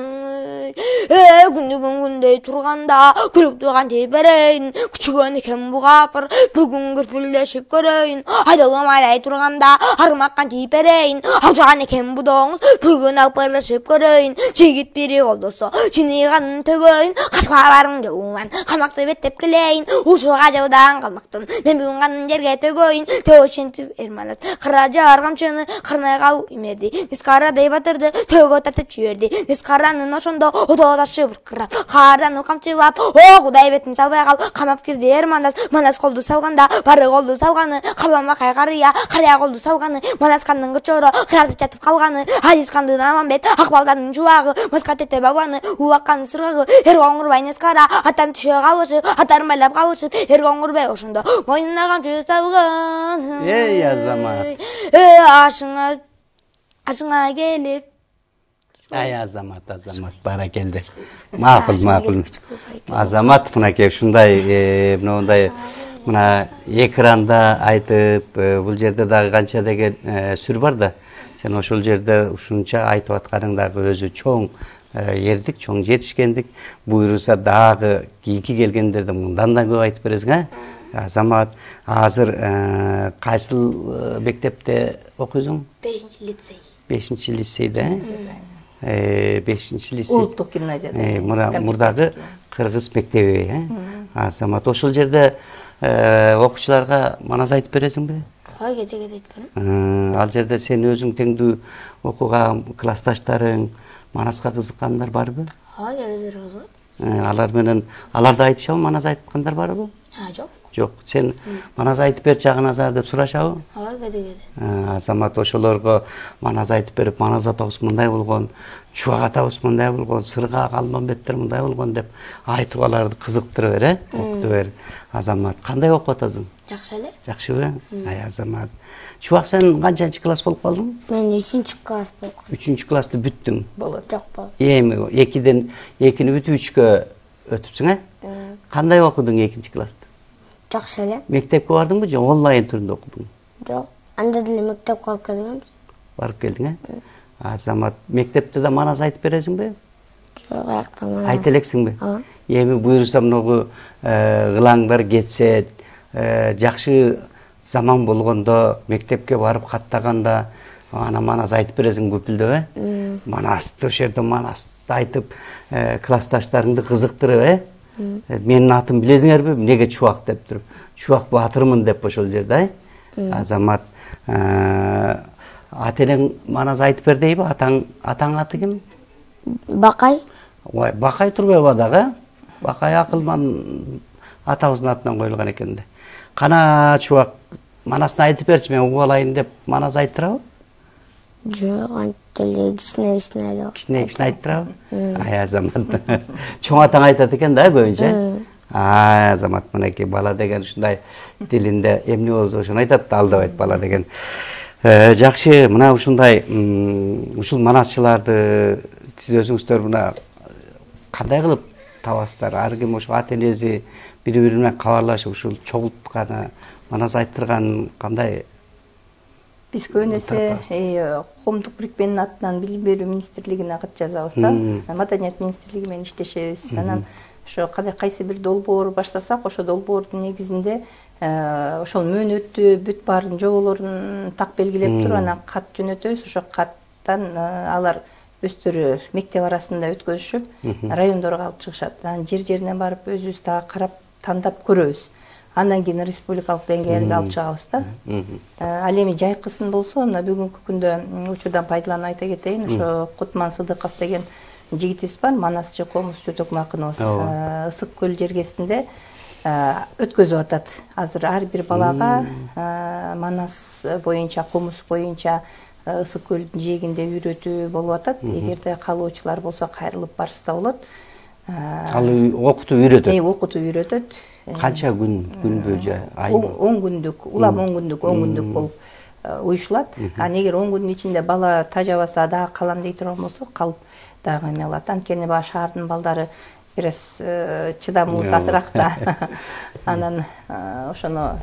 Gündey turganda Gülüp durgan tebereyin Küçügön eken bu kapır Bugün gürpülleşip göreyin Aydalım ayday turganda Armakkan tebereyin Alcağın eken bu doğunuz Bugün akbarlaşıp göreyin Çigit biri oldusa Çiniğanın tögöyin Kaşma barın joğuman Kamakta bettep kileyin Uşuğa jaudan kamaktın Men bugün kanın jerge tögöyin Teoşentip ermanat Kıraca argamçını Kırmaya kal imerdi Niskara dey batırdı Tögö tatıp jüberdi Niskaranın oşonda Ododaşı bir kırap Kardan kamçıvap O kuday betin salbaya kal Kamap girdi ermandas Manas koldu savganda Barı koldu savganı Kalama kaygarıya Karaya koldu savganı Manas kanın gırçoru Kırarsıp çatıp kalganı Aziz kandın amanbet Akbaldanın juvağı Maskat ete babanı Uvakkanı sırgağı Ergoğur bay niskara Atan tüşe kalışıp Atarım baylap kalışıp Ergoğur bay oşonda Moyununa kamçı savganı Ey azamat Aşına gelip Ay azamat barakelде. Макул. Азамат мынакей ушундай мындай мына экранда айтып, бул жерде дагы канча деген сүр бар да. Сен ошол жерде ушунча айтып атканың дагы өзү чоң эрдик, чоң жетишкендик. Буйруса дагы кийинки келгендерде мындан да көп айтып бересиң, Азамат, азыр кайсыл мектепте окуйсуң? 5-лицей. 5-лицейде? 5-лицей. Улуттук гимназияда. Мурдагы кыргыз мектеби, Азамат. Ошол жерде окуучуларга манас айтып бересиңби? Кете айтып берем. Ал жерде сен өзүң теңдүү окуган классташтарың манаска кызыккандар барбы? Өздөрү кызыгат. Алар менен аларды айтышабы, манас айткандар барбы? Жок. Жок. Сен манас айтып берчи Акназар деп сурашабы? Кете. Азамат ошолорго манас айтып берип, манас атабыз мындай болгон, Чубак атабыз мындай болгон, Сырга Калмамбеттер мындай болгон деп айтып аларды кызыктырып бер, окутуп бер. Азамат, кандай окуп атасың? Жакшы эле. Жакшыбы? Ай Азамат. Чубак сен канчанчы класс болуп калдың? Мен 3-чү класс болуп калдым. 3-чү классты бүттүң. Болот. Жок болот. Эми 2-ден 2-ни бүтүп 3-кө өтүпсүң, Кандай окудуң 2-чи классты? Жакшы эле. Мектепке бардыңбы же онлайн түрүндө окудуң? Жок. Анда деле мектепке алып келдим. Барып келдиң, Азамат, мектепте да манас айтып бересиңби? Жок, аяктан манас. Айта элексиңби? Эми буйруса мынагу ылаңдар кетсе, жакшы заман болгондо мектепке барып каттаганда ана манас айтып бересиң көпүлдөп, Манасты ошерде манасты айтып классташтарыңды кызыктырып, Менин атым билесиңерби? Эмнеге Чубак деп туруп, Чубак баатырмын деп ошол жерде, Азамат, атең манас айтып бер дейби? Атаң аты ким? Бакай. Ой, Бакай турбайбы дагы? Бакай акылман атабыздын атынан коюлган экен да. Кана Чубак Манасты айтып берчи, мен угуп алайын деп Манас айттырабы? Жок, антип эле кичине эле. Кичине айттырабы? Ай Азамат. Чоң атаң айтат экен да көбүнчө. Азамат мынакей бала деген ушундай тилинде эмне болсо ошону айтат да алдабайт бала деген. Жакшы, мына ушундай ушул манасчыларды сиз өзүңүздөр мына кандай кылып табасыздар? Ар ким ошо ата энеси бири-бири менен кабарлашып ушул чогултканы, манас айттырган кандай? Биз көбүнесе коомдук бирикменин атынан Билим берүү министрлигине кат жазабыз да. Маданият министрлиги менен иштешебиз. Анан ошо кайсы бир долбоор баштасак, ошо долбоордун негизинде ошол мөөнөттү бүт баарын жоболорун так белгилеп туруп, анан кат жөнөтөбүз. Ошо каттан алар өздөрү мектеп арасында өткөзүшүп, райондорго алып чыгышат. Анан жер-жеринен барып өзүбүз дагы карап, тандап көрөбүз. Андан кийин республикалык деңгээлге алып чыгабыз да. Ал эми жайкысын болсо, мына бүгүнкү күндө учурдан пайдаланып айта кетейин, ошо Кутман Сыдыков деген жигитибиз бар, манасчы Комузчу Токмакыныбыз. Ысык көл жергесинде өткөзүп атат. Азыр ар бир балага манас боюнча, Комуз боюнча ысык көлдүн жээгинде үйрөтүү болуп атат. Эгерде каалоочулар болсо кайрылып барышса болот. Ал окутуп үйрөтөт. Окутуп үйрөтөт. Канча күнбү же айлы? 10 күндүк, улам 10 күндүк болуп уюшулат. Анан эгер 10 күндүн ичинде бала тажабаса, дагы калам дей турган болсо, калып дагы эме алат. Анткени баягы шаардын балдары бираз чыдамыбыз азыраак да. Анан ошону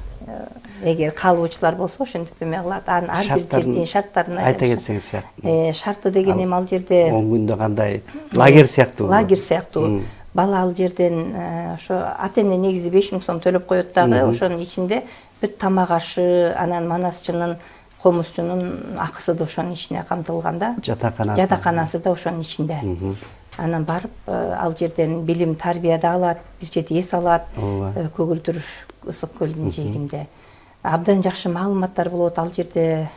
эгер каалоочулар болсо, ошентип эме кылат. Анан ар бир жердин шарттарын айта кетсеңиз сыяктуу. Шарты деген эми ал жерде 10 күндө кандай лагерь сыяктуу. Лагерь сыяктуу. Бала ал жерден ошо ата эне негизи 5000 сом төлөп коет дагы, ошонун ичинде бүт тамак ашы, анан манасчынын, комузчунун акысы да ошонун ичине камтылган да. Жатаканасы да ошонун ичинде. Анан барып ал жерден билим, тарбия да алат, бир чети эс алат. Көгүлдүр ысык көлдүн жээгинде абдан жакшы маалыматтар болот. Ал жерде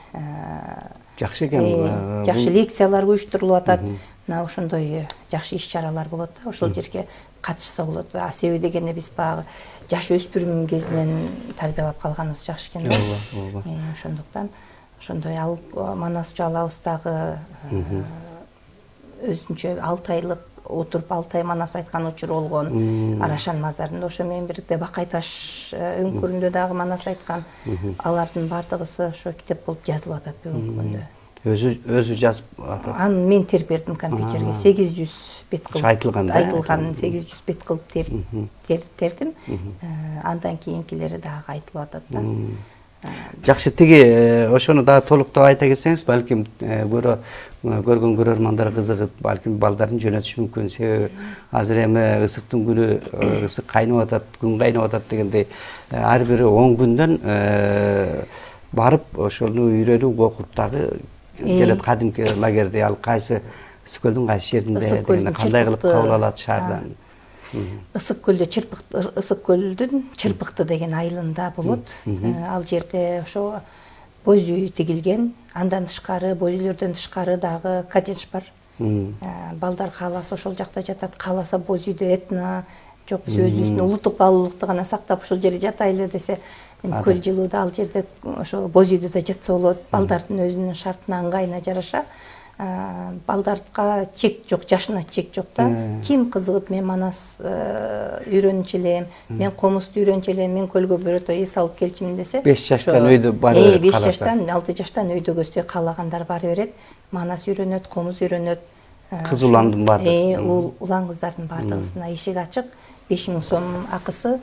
жакшы экен. Жакшы лекциялар уюштурулуп атат. Мына ошондой жакшы иш-чаралар болот да. Ошол жерге катышса болот. Себеби дегенде биз баягы жаш өспүрүм кезинен тарбиялап калганыбыз жакшы экен да. Ошондуктан ошондой ал манасчы алабыз дагы өзүнчө 6 айлык отуруп 6 ай манас айткан учуру болгон. Арашан мазарында ошо менен бирдикте Бакай таш өңкүрүндө дагы манас айткан. Алардын бардыгысы ошо китеп болуп жазылып атат бүгүнкү күндө. Өзү жазып атат. Аны мен терип бердим компьютерге. 800 бет кылып айтылган 800 бет кылып тердим. Андан кийинкилери дагы айтылып атат да. Жакшы, тиги ошону дагы толуктап айта кетсеңиз, балким көргөн көрөрмандар кызыгып, балким балдарын жөнөтүшү мүмкүн. Себеби азыр эми ысыктын күнү, ысык кайнап атат, күн кайнап атат дегендей, ар бири 10 күндөн барып ошону үйрөнүп окуп дагы келет. Кадимки лагерде ал кайсы ысык көлдүн кайсы жеринде дегенде кандай кылып кабыл алат шаардан? Ысык көлдө ысык көлдүн Чырпыкты деген айылында болот. Ал жерде ошо боз үй тигилген. Андан тышкары, боз үйлөрдөн тышкары дагы коттедж бар. Балдар кааласа ошол жакта жатат, кааласа боз үйдө этно, жок биз өзүбүздүн улуттук баалуулукту гана сактап ушул жерге жатайлы десе, көл жылууда ал жерде ошо боз үйдө да жатса болот. Балдардын өзүнүн шартына, ыңгайына жараша. Балдарга чек жок, жашына чек жок да. Ким кызыгып, мен манас үйрөнчү элем, мен комузду үйрөнчү элем, мен көлгө бирөөтө эс алып келчимин десе, 5 жаштан өйдө бара берет. 5 жаштан, 6 жаштан өйдө көздөй каалагандар бара берет. Манас үйрөнөт, комуз үйрөнөт. Кыз уландын бардыгы. Улан кыздардын бардыгысына эшик ачык, 5000 сом акысы.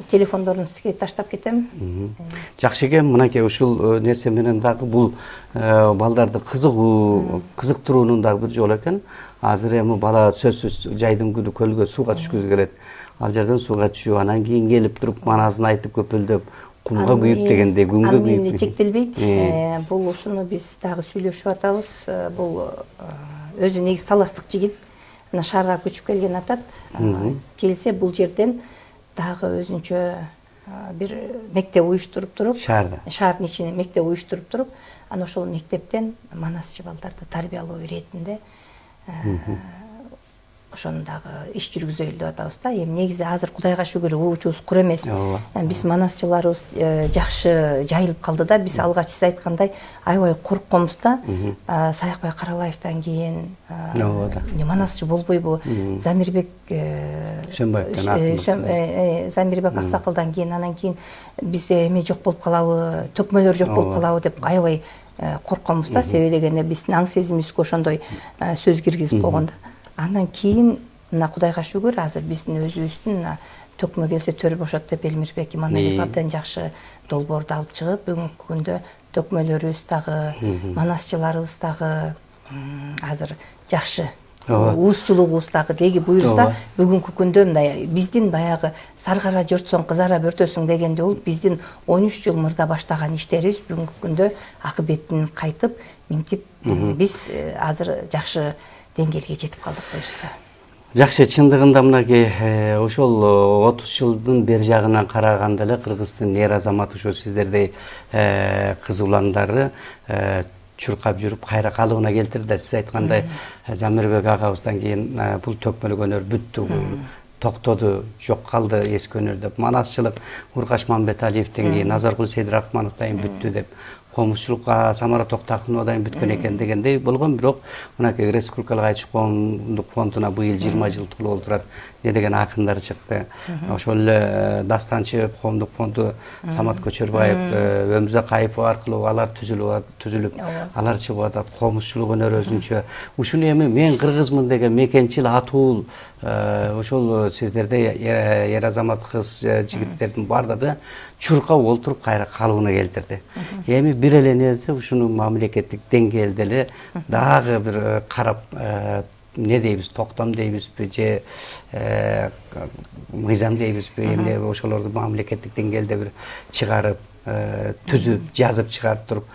Телефондорунузду таштап кетем. Жакшы экен, мынакей ушул нерсе менен дагы бул балдарды кызыктыруунун дагы бир жолу экен. Азыр эми бала сөзсүз жайдын күнү көлгө сууга түшкүзү келет. Ал жерден сууга түшүп, анан кийин келип туруп манасын айтып көпөлдөп, кумга күйүп дегендей күнгө күйүп. Аны чектелбейт. Бул ушуну биз дагы сүйлөшүп атабыз. Бул өзү негизи таластык жигит. Мына шаарга көчүп келген атат. Келсе бул жерден дагы өзүнчө бир мектеп уюштуруп туруп, шаардын ичине мектеп уюштуруп туруп, анан ошол мектептен манасчы балдарды тарбиялоо иретинде ошондагы иш жүргүзөлү деп атабыз да. Эми негизи азыр Кудайга шүгүр уучубуз кур эмес. Биз манасчыларыбыз жакшы жайылып калды да. Биз алгач сиз айткандай аябай коркконбуз да. Саякбай Каралаевден кийин манасчы болбойбу? Замирбек Замирбек Аксакалдан кийин, анан кийин бизде эме жок болуп калабы, төкмөлөр жок болуп калабы деп аябай коркконбуз да. Себеби дегенде биздин аң сезимибизге ошондой сөз киргизип койгон да. Андан кийин мына Кудайга шүгүр азыр биздин өзүбүздүн төкмө келсе төр бошот деп Элмирбек Иманалиев абдан жакшы долбоорду алып чыгып, бүгүнкү күндө төкмөлөрүбүз дагы, манасчыларыбыз дагы азыр жакшы. Уузчулугубуз дагы деги буюрса, бүгүнкү күндө мындай биздин баягы саргара жортсоң кызара бөртөсүң дегенде болуп, биздин 13 жыл мурда баштаган иштерибиз бүгүнкү күндө акыбетин кайтып, минтип биз азыр жакшы деңгээлге жетип калдык буюрса. Жакшы, чындыгында мынакей ошол 30 жылдын бер жагынан караганда эле Кыргыздын эр азаматы ошо сиздердей кыз уландары чуркап жүрүп кайра калыбына келтирди. Сиз айткандай Замирбек агабыздан кийин бул төкмөлүк өнөр бүттү, токтоду, жок калды эски өнөр деп. Манасчылык Уркаш Мамбеталиевден кийин, Назаргүл Сейдирахмановдон бүттү деп. Комузчулукка Самара Токтакунова дайын бүткөн экен дегендей болгон, бирок мынакей Республикалык айтыш коомдук фондуна быйыл 20 жыл толуп отурат деген акындар чыкты. Ошол эле дастанчы коомдук фонду Самат Көчөрбаев, Өмүзөк Кайыпов аркылуу алар түзүлүп, алар чыгып атат. Комузчулук өнөр өзүнчө. Ушуну эми мен кыргызмын деген мекенчил атуул ошол сиздерде эр азамат кыз жигиттердин бардыгы чуркап олтуруп кайра калыбына келтирди. Эми бир эле нерсе ушуну мамлекеттик деңгээлде эле дагы бир карап не дейбиз, токтом дейбизби же мыйзам дейбизби, эмне ошолорду мамлекеттик деңгээлде бир чыгарып, түзүп, жазып чыгарып туруп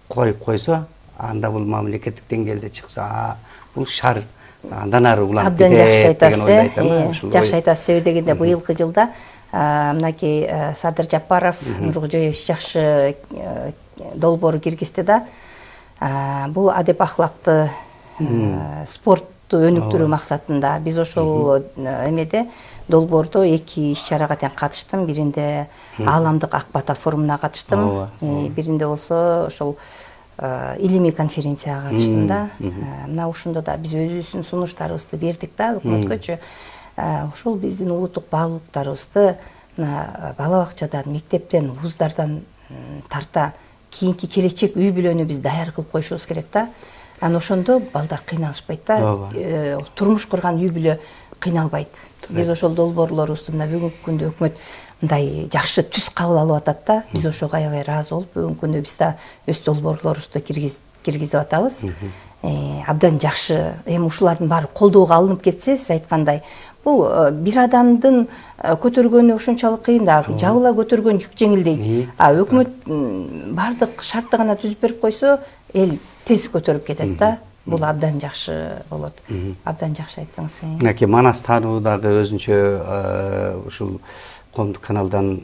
коюп койсо, анда бул мамлекеттик деңгээлде чыкса, бул шаар андан ары уланып кетет деген ойду айтам. Жакшы айтасыз. Себеби дегенде быйылкы жылда мынакей Садыр Жапаров, Нуркожоевич жакшы долбоор киргизди да. Бул адеп ахлакты спортту өнүктүрүү максатында биз ошол эмеде долбоордо 2 иш-чарага тең катыштым. Биринде Ааламдык Ак Бата форумуна катыштым. Биринде болсо ошол илимий конференцияга катыштым да. Мына ушундо да биз өзүбүздүн сунуштарыбызды бердик да өкмөткөчү. Ошол биздин улуттук баалуулуктарыбызды бала бакчадан, мектептен, вуздардан тарта кийинки келечек үй бүлөнү биз даяр кылып коюшубуз керек да. Анан ошондо балдар кыйналышпайт да. Турмуш курган үй бүлө кыйналбайт. Биз ошол долбоорлорубузду мына бүгүнкү күндө өкмөт мындай жакшы түз кабыл алып атат да. Биз ошого аябай ыраазы болуп, бүгүнкү күндө биз да өз долбоорлорубузду киргизип атабыз. Абдан жакшы. Эми ушулардын баары колдоого алынып кетсе, сиз айткандай, бул бир адамдын көтөргөнү ушунчалык кыйын да. Жабыла көтөргөн жүк жеңил дейт. Өкмөт бардык шартты гана түзүп берип койсо, эл тез көтөрүп кетет да. Бул абдан жакшы болот. Абдан жакшы айттыңыз. Мынакей Манас таануу дагы өзүнчө ушул коомдук каналдан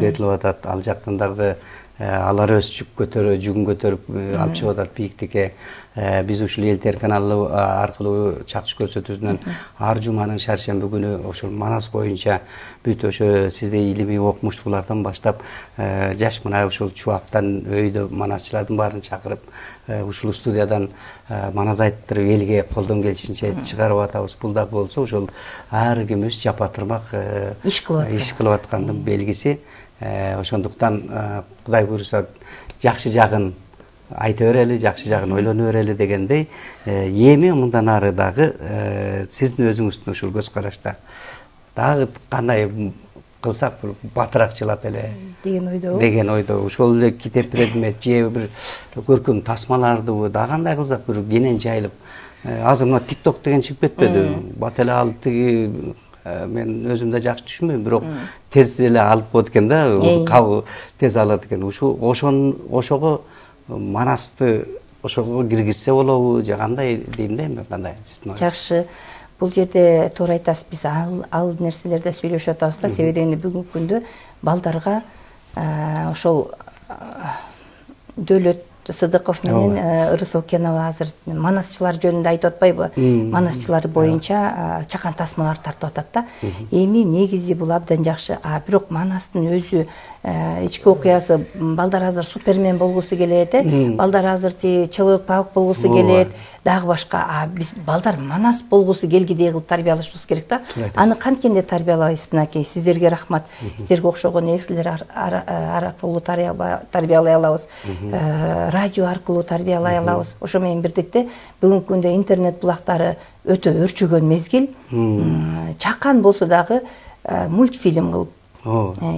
берилип атат. Ал жактан дагы алар өз жүгүн көтөрүп алып чыгып атат бийиктикке. Биз ушул эл каналы аркылуу чакчы көрсөтүүсүнөн ар жуманын шаршемби күнү ошол Манас боюнча бүт ошо сиздей илимий окумуштуулардан баштап жаш мына ушул чубактан өйдө манасчылардын баарын чакырып ушул студиядан манас айттырып элге колдон келишинче чыгарып атабыз. Бул дагы болсо ошол ар ким өз жапа-тырмак иш кылып аткандын белгиси. Ошондуктан Кудай буйруса жакшы жагын айта берели, жакшы жагын ойлоно берели дегендей, эми мындан ары дагы сиздин өзүңүздүн ушул көз карашта дагы кандай кылсак батыраак жылат эле деген ойдо. Ошол эле китеп предмет же бир көркөм тасмаларды дагы кандай кылсак бир кенен жайылып, азыр мына TikTok деген чыгып кетпеди. Бат эле ал тиги мен өзүм да жакшы түшүнбөйм, бирок тез эле алып коет экен да, кабыл тез алат экен. Ошого Манасты ошого киргизсе болобу же кандай дейм да, эми кандай сиздин оюңуз? Жакшы. Бул жерде туура айтасыз, биз ал нерселерде сүйлөшүп атабыз да. Себеби дегенде бүгүнкү күндө балдарга ошол дөлөт Сыдыков менен Ырыс Окенова азыр манасчылар жөнүндө айтып атпайбы? Манасчылар боюнча чакан тасмалар тартып атат да. Эми негизи бул абдан жакшы. Бирок манастын өзү ички окуясы балдар азыр супермен болгусу келет, балдар азыр Человек-паук болгусу келет, дагы башка. Биз балдар манас болгусу келгидей кылып тарбиялашыбыз керек да. Аны канткенде тарбиялайбыз мынакей. Сиздерге рахмат. Сиздерге окшогон эфирлер аркылуу тарбиялай алабыз. Радио аркылуу тарбиялай алабыз. Ошо менен бирдикте бүгүнкү күндө интернет булактары өтө өрчөгөн мезгил. Чакан болсо дагы мультфильм кылып,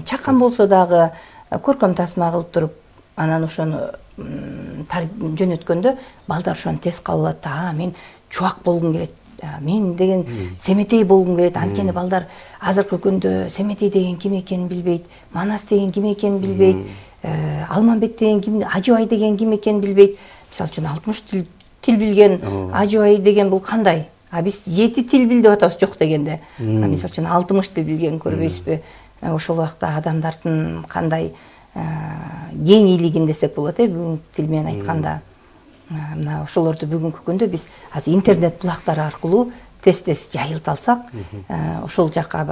чакан болсо дагы көркөм тасма кылып туруп, анан ошону жөнөткөндө балдар ошону тез кабыл алат да. Мен чубак болгум келет. Мен деген Семетей болгум келет. Анткени балдар азыркы күндө Семетей деген ким экенин билбейт, Манас деген ким экенин билбейт, Алманбет деген ким, Ажыбай деген ким экенин билбейт. Мисалы үчүн 60 тил билген Ажыбай деген бул кандай? Биз 7 тил бил деп атабыз жок дегенде. Мисалы үчүн 60 тил билген көрбөйсүзбү? Ошол убакта адамдардын кандай кеңийлигин десек болот, бүгүнкү тил менен айтканда. Мына ошолорду бүгүнкү күндө биз азыр интернет булактары аркылуу тез-тез жайылта алсак, ошол жакка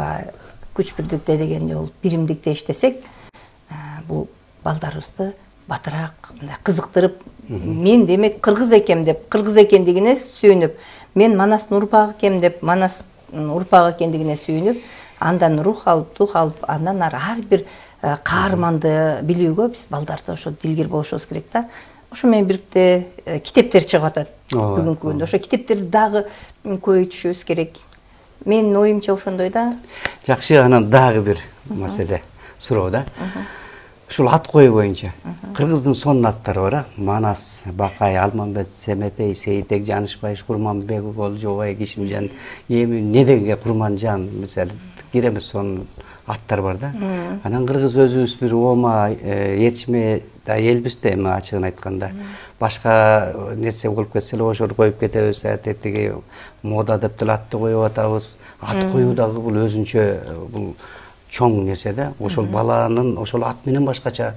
күч бирдикте дегенде ол биримдикте иштесек, бул балдарыбызды батыраак кызыктырып, мен демек кыргыз экем деп, кыргыз экендигине сүйүнүп, мен Манастын урпагы экем деп, Манастын урпагы экендигине сүйүнүп, андан рух алып, тух алып, андан ар бир каарманды билүүгө биз балдарды ошо дилгир болушубуз керек да. Ошо менен бирикте китептер чыгып атат бүгүнкү күндө. Ошо китептерди дагы көбөйтүшүбүз керек. Менин оюмча ошондой да. Жакшы, анан дагы бир маселе суроо да. Ушул ат кою боюнча кыргыздын сонун аттары бар, Манас, Бакай, Алманбет, Семетей, Сейитек, Жанышбай, Курманбеков, Жобай, Кишимжан, эми Недеге, Курманжан, мисалы киремес сонун аттар бар да. Анан кыргыз өзүбүз бир ома ээрчиме да элбиз да, эми ачыгын айтканда. Башка нерсе болуп кетсе эле ошол коюп кетебиз, тетиги мода деп деле атты коюп атабыз. Ат коюу дагы бул өзүнчө бул чоң нерсе да. Ошол баланын ошол ат менен башкача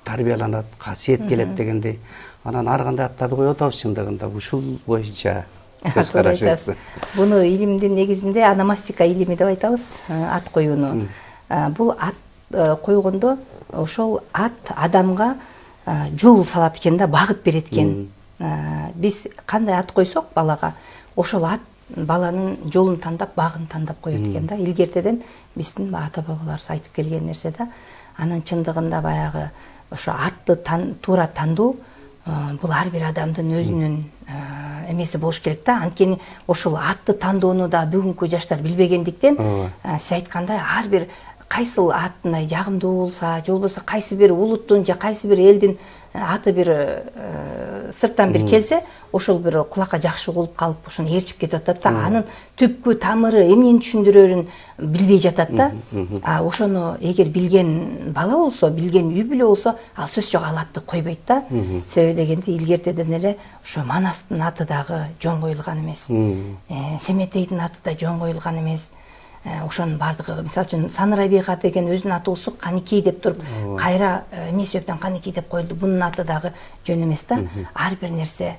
тарбияланат, касиет келет дегендей. Анан ар кандай аттарды коюп атабыз чындыгында. Ушул боюнча көз карашыңыз. Буну илимдин негизинде аномастика илими деп айтабыз, ат коюуну. Бул ат койгондо ошол ат адамга жол салат экен да, багыт берет экен. Биз кандай ат койсок балага, ошол ат баланын жолун тандап, багын тандап коет экен да. Илгертеден биздин ата бабаларыбыз айтып келген нерсе да. Анан чындыгында баягы ошо атты туура тандоо бул ар бир адамдын өзүнүн эмеси болуш керек да. Анткени ошол атты тандоону да бүгүнкү жаштар билбегендиктен, сиз айткандай ар бир кайсыл ат мындай жагымдуу болса, же болбосо кайсы бир улуттун же кайсы бир элдин аты бир сырттан бир келсе, ошол бир кулакка жакшы болуп калып, ошону ээрчип кетип атат да. Анын түпкү тамыры эмнени түшүндүрөрүн билбей жатат да. Ошону эгер билген бала болсо, билген үй бүлө болсо, ал сөз жок, ал атты койбойт да. Себеби дегенде илгертеден эле ошо Манастын аты дагы жөн коюлган эмес. Семетейдин аты да жөн коюлган эмес. Ошонун бардыгы, мисалы үчүн Санырабига деген өзүнүн аты болсо Каникей деп туруп, кайра эмне себептен Каникей деп коюлду, бунун аты дагы жөн эмес да. Ар бир нерсе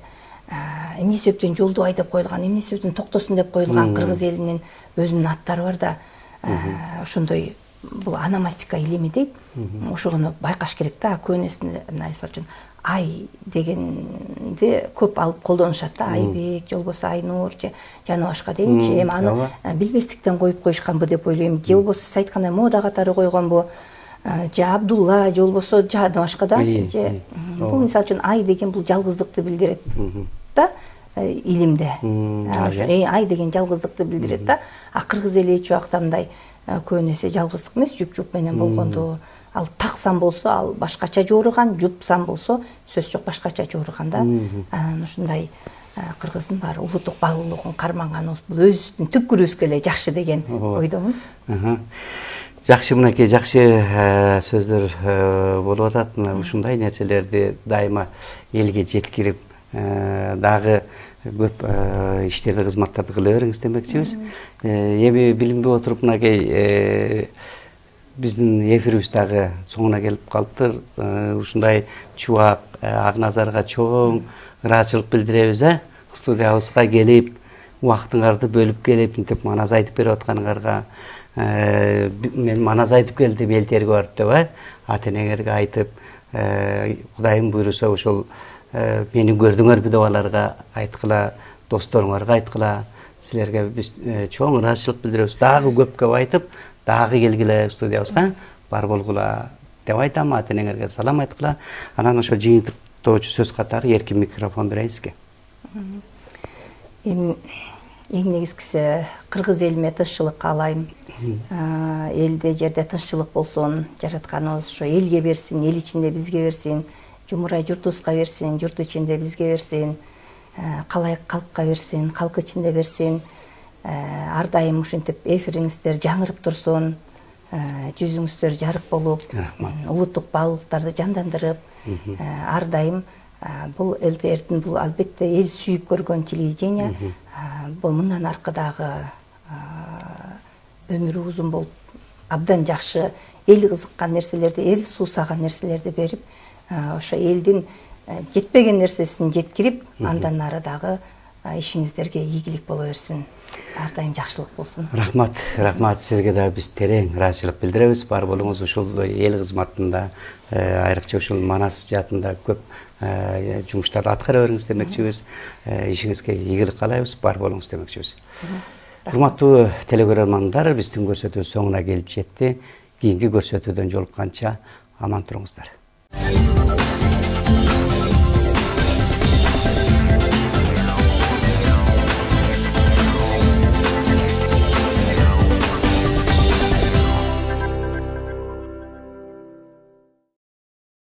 эмне себептен Жолдубай деп коюлган, эмне себептен Токтосун деп коюлган кыргыз элинин өзүнүн аттары бар да. Ошондой бул аномастика илими дейт. Ошону байкаш керек да. Көбүнесинде мисалы үчүн Ай дегенди көп алып колдонушат да. Айбек, же болбосо Айнур, же жана башка дейинчи. Эми аны билбестиктен коюп коюшканбы деп ойлойм. Же болбосо сиз айткандай мода катары койгонбу, же Абдулла, же болбосо жана башка да. Бул мисалы үчүн Ай деген бул жалгыздыкты билдирет да, илимде. Ай деген жалгыздыкты билдирет да. Кыргыз эли эч убакта мындай көбүнесе жалгыздык эмес, жуп менен болгондо. Ал таксан болсо, ал башкача жоорugан, жупсан болсо, сөз жок башкача жоорugан да. Анан ушундай кыргыздын бар улуттук баалуулугун карманганыбыз бул өзүбүздүн түпкүрүбүзгө эле жакшы деген ойдомун. Жакшы, мынакей жакшы сөздөр болуп атат. Ушундай нерселерди дайыма элге жеткирип, дагы көп иштерди, кызматтарды кыла бериңиз демекчибиз. Эми билинбей отуруп мынакей биздин эфирибиз дагы соңуна келип калыптыр. Ушундай чубак Акназарга чоң ыраачылык билдиребиз. Студиябызга келип, убактыңарды бөлүп келип, мынтип манас айтып берип атканыңарга, мен манас айтып келдим, элтерге барып деп, ата-энеңерге айтып, Кудайым буйруса ошол мени көрдүңөрбү деп аларга айткыла, досторуңарга айткыла. Силерге биз чоң ыраачылык билдиребиз. Дагы көпкө айтып, дагы келгиле студиябызга, бар болгула деп айтам, ата-энеңерге салам айткыла. Анан ошо жыйынтыктоочу сөз катары эркин микрофон берейин сизге. Эң негизгиси кыргыз элиме тынччылык каалайм. Элде жерде тынччылык болсун, жаратканыбыз ошо элге берсин, эл ичинде бизге берсин, жумурай журтубузга берсин, журт ичинде бизге берсин, калайык калкка берсин, калк ичинде берсин. Ар дайым ушинтип эфириңиздер жаңырып турсун, жүзүңүздөр жарык болуп, улуттук баалуулуктарды жандандырып, ар дайым бул ЛТРдин бул албетте эл сүйүп көргөн телевидение, бул мындан аркы дагы өмүрү узун болуп, абдан жакшы эл кызыккан нерселерди, эл суусаган нерселерди берип, ошо элдин жетпеген нерсесин жеткирип, андан ары дагы ишиңиздерге ийгилик боло берсин. Ар дайым жакшылык болсун. Рахмат, рахмат. Сизге да биз терең ыраачылык билдиребиз. Бар болуңуз ушул эл кызматында, айрыкча ушул Манас жаатында көп жумуштарды аткара бериңиз демекчибиз. Ишиңизге ийгилик каалайбыз, бар болуңуз демекчибиз. Урматтуу телекөрөрмандар, биздин көрсөтүү соңуна келип жетти. Кийинки көрсөтүүдөн жолукканча аман туруңуздар.